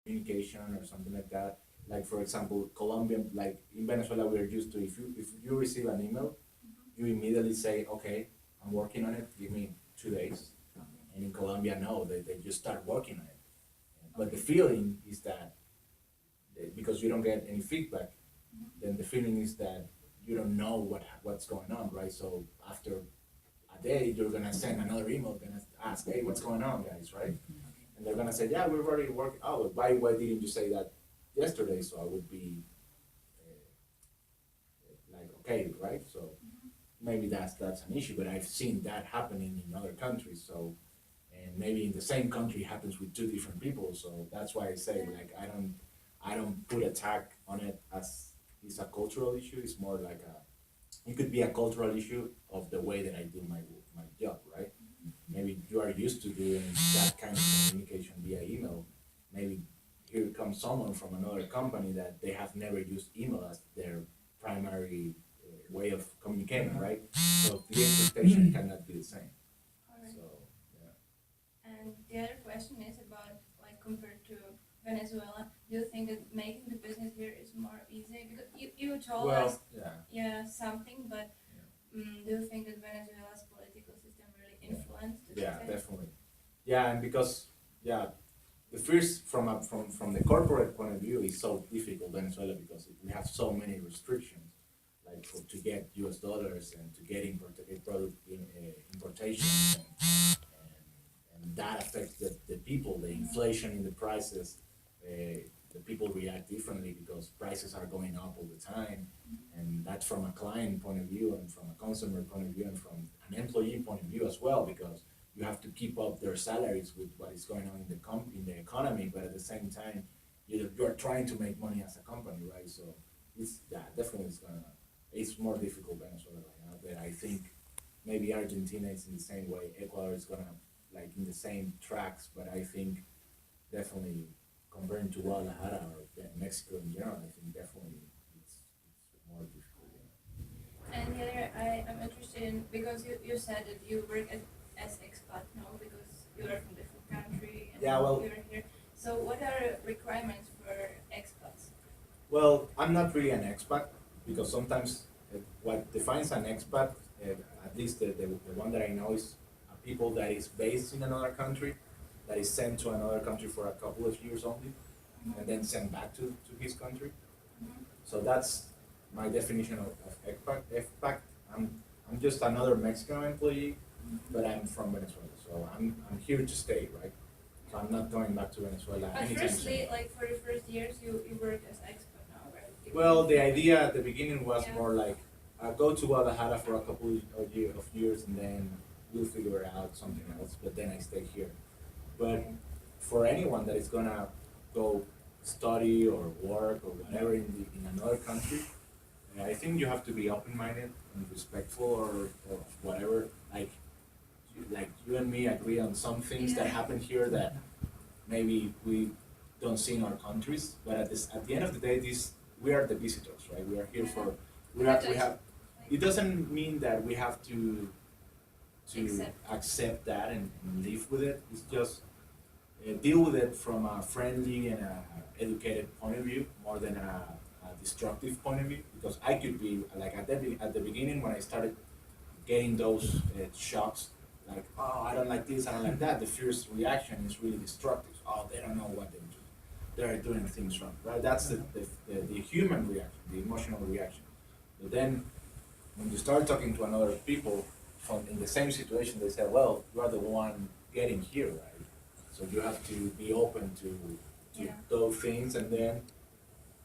communication or something like that. Like for example, Colombian, like in Venezuela, we are used to if you receive an email, you immediately say, okay, I'm working on it. Give me 2 days. And in Colombia, no, they just start working on it. But the feeling is that because you don't get any feedback, then the feeling is that you don't know what's going on, right? So after a day, you're gonna send another email, gonna ask, hey, what's going on, guys, right? And they're gonna say, yeah, we've already worked. Oh, why didn't you say that yesterday? So I would be like, okay, right? So maybe that's an issue, but I've seen that happening in other countries. So and maybe in the same country happens with two different people. So that's why I say like I don't put a tag on it as it's a cultural issue. It's more like it could be a cultural issue of the way that I do my job, right? Maybe you are used to doing that kind of communication via email. Maybe here comes someone from another company that they have never used email as their primary way of communicating, right? So the expectation cannot be the same. Alright. So yeah. And the other question is about like compared to Venezuela, do you think that making the business here is more easy? Because you told us Yeah, yeah something, but yeah, do you think that Venezuela's political system really yeah, influenced the yeah, success? definitely. Yeah, and because yeah, the first from the corporate point of view is so difficult Venezuela because we have so many restrictions, like to get U.S. dollars and to get product importations and that affects the people, the inflation in the prices. The people react differently because prices are going up all the time, and that's from a client point of view and from a consumer point of view and from an employee point of view as well because you have to keep up their salaries with what is going on in in the economy, but at the same time you're trying to make money as a company, right? So it's yeah, definitely it's more difficult Venezuela right now, but I think maybe Argentina is in the same way. Ecuador is gonna like in the same tracks, but I think definitely comparing to Guadalajara or Mexico in general, I think definitely it's more difficult. And the other, I'm interested in because you said that you work as expat now because you are from different country and Yeah, well, you're here. So what are requirements for expats? well, I'm not really an expat because sometimes what defines an expat, at least the one that I know, is a people that is based in another country, that is sent to another country for a couple of years only, and then sent back to his country. So that's my definition of expat. Expat. I'm just another Mexican employee, but I'm from Venezuela, so I'm here to stay, right? So I'm not going back to Venezuela But anytime firstly, soon. like for the first years, you work as expat now, right? Well, the idea at the beginning was Yeah. more like go to Guadalajara for a couple of years and then we'll figure out something else. But then I stay here. But Okay. for anyone that is gonna go study or work or whatever in another country, I think you have to be open minded and respectful or whatever. Like you and me agree on some things that Yeah. happen here that maybe we don't see in our countries. But at the end of the day, this we are the visitors, right? We are here Yeah. for We have to we have. It like, doesn't mean that we have to accept. accept that and live with it. It's just deal with it from a friendly and a educated point of view more than a destructive point of view. Because I could be like at the beginning when I started getting those shocks, like oh I don't like this, I don't like that. The first reaction is really destructive. Oh, they don't know what they do. They're doing things wrong, right? That's the human reaction, the emotional reaction. But then when you start talking to another people from in the same situation, they say, well, you are the one getting here, right? So you have to be open to Yeah. those things, and then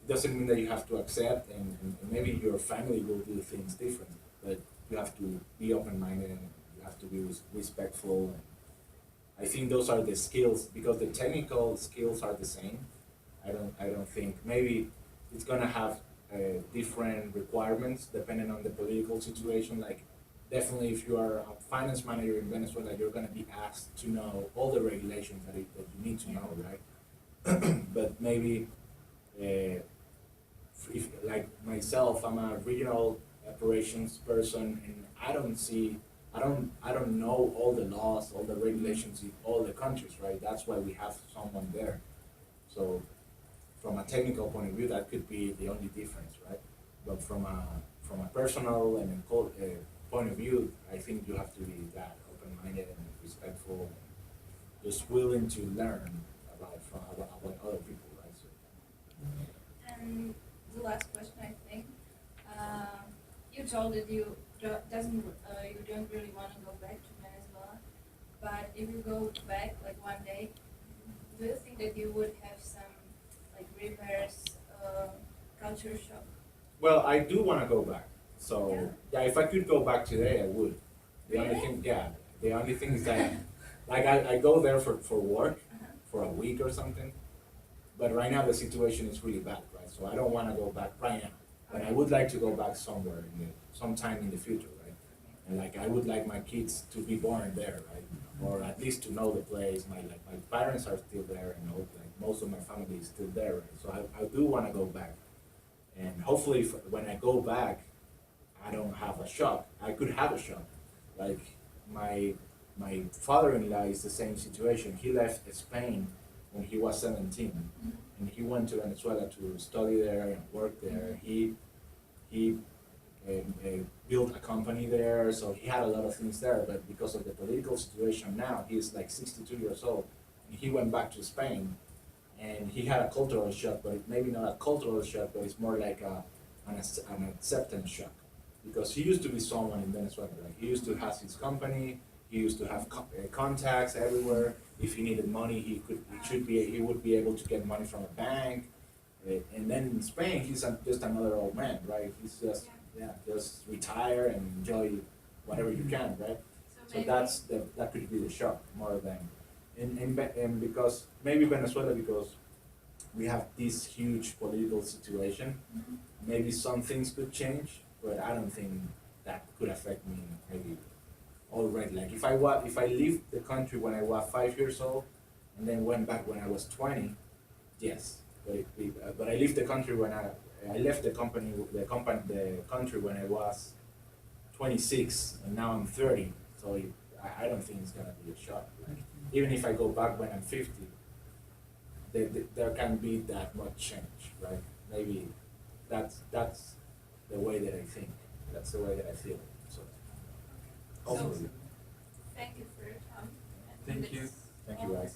it doesn't mean that you have to accept, and maybe your family will do things different, but you have to be open minded and you have to be respectful. And I think those are the skills because the technical skills are the same. I don't think maybe it's gonna have different requirements depending on the political situation. Like definitely, if you are a finance manager in Venezuela, you're gonna be asked to know all the regulations that you need to know, right? But maybe if like myself, I'm a regional operations person, and I don't know all the laws, all the regulations in all the countries, right? That's why we have someone there. So from a technical point of view, that could be the only difference, right? But from a personal and point of view, I think you have to be that open-minded and respectful and just willing to learn about other people, right? So, And the last question, I think, you told that you don't really want to go back to Venezuela, but if you go back like one day, do you think that you would have some like reverse culture shock? well, I do want to go back. So yeah, if I could go back today, I would. The only Really? thing, yeah, the only thing is that, like, I go there for work Uh-huh. for a week or something. But right now the situation is really bad, right? So I don't want to go back right now. But I would like to go back somewhere sometime in the future, right? And like I would like my kids to be born there, right? Or at least to know the place. My parents are still there, and like most of my family is still there, right? So I do want to go back, and hopefully when I go back, I don't have a shock. I could have a shock, like my my father-in-law is the same situation. He left Spain when he was 17, and he went to Venezuela to study there and work there. He built a company there, so he had a lot of things there. But because of the political situation now, he's like 62 years old, and he went back to Spain, and he had a cultural shock, but maybe not a cultural shock, but it's more like an acceptance shock, because he used to be someone in Venezuela. Like he used to have his company, he used to have contacts everywhere. If he needed money, he would be able to get money from a bank. And then in Spain, he's just another old man, right? He's just just retire and enjoy whatever you can, right? So maybe- that could be the shock more than, and because maybe Venezuela, because we have this huge political situation, Mhm. maybe some things could change, but I don't think that could affect me maybe already. Like if I leave the country when I was 5 years old and then went back when I was 20, yes. But I left the country when I left the country when I was 26, and now I'm 30. So I don't think it's gonna be a shock. Like, even if I go back when I'm 50, there can be that much change, right? Maybe that's the way that I think. That's the way that I feel. So hopefully, Thank you for your time. Thank you. thank you guys.